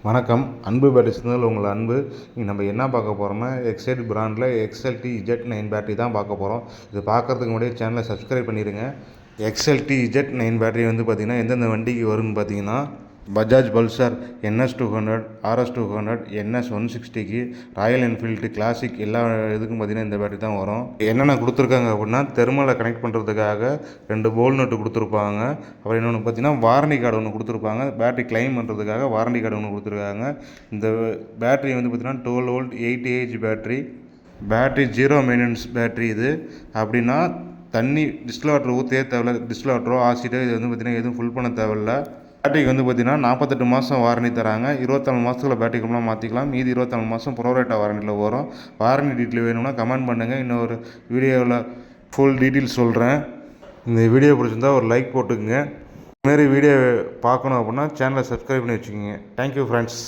வணக்கம். அன்பு battery signal உங்கள் அன்பு. நம்ம என்ன பார்க்க போகிறோம்னா எக்ஸைட் பிராண்டில் XLT Z9 பேட்டரி தான் பார்க்க போகிறோம். இது பார்க்குறதுக்கு முன்னாடியே சேனலை சப்ஸ்கிரைப் பண்ணிடுங்க. XLT Z9 பேட்டரி பார்த்திங்கன்னா எந்தெந்த வண்டிக்கு வரும்னு பார்த்தீங்கன்னா Bajaj Pulsar NS200, RS200, NS 160க்கு, ராயல் என்ஃபீல்டு கிளாசிக் எல்லா இதுக்கும் பார்த்திங்கன்னா இந்த பேட்டரி தான் வரும். என்னென்ன கொடுத்துருக்காங்க அப்படின்னா தெர்மலை கனெக்ட் பண்ணுறதுக்காக 2 போல் நட்டு கொடுத்துருப்பாங்க. அப்புறம் இன்னொன்று பார்த்திங்கன்னா வாரண்டி கார்டு ஒன்று கொடுத்துருப்பாங்க. பேட்டரி கிளைம் பண்ணுறதுக்காக வாரண்டி கார்டு ஒன்று கொடுத்துருக்காங்க. இந்த பேட்டரி பார்த்திங்கன்னா 12 volt 80Ah battery zero maintenance battery. இது அப்படின்னா தண்ணி டிஸ்டில் வாட்டர் ஊற்றவே தேவையில்ல. டிஸ்டில் வாட்டரோ ஆசிடோ இது பார்த்திங்கன்னா எதுவும் ஃபுல் பண்ண தேவையில்ல. பேட்டரிக்கு பார்த்திங்கன்னா 48 மாதம் வாரண்டி தராங்க. 24 மாதத்தில் பேட்டரி கம்ப்ளாக மாற்றிக்கலாம். மீதி 24 மாதம் ப்ரோரேட்டா வாரண்டியில் வரும். வாரண்டி டீட்டெயில் வேணும்னா கமெண்ட் பண்ணுங்கள். இன்னொரு வீடியோவில் ஃபுல் டீட்டெயில்ஸ் சொல்கிறேன். இந்த வீடியோ பிடிச்சிருந்தா ஒரு லைக் போட்டுக்குங்க. இதுமாரி வீடியோ பார்க்கணும் அப்படின்னா சேனலை சப்ஸ்கிரைப் பண்ணி வச்சுக்கோங்க. Thank you friends.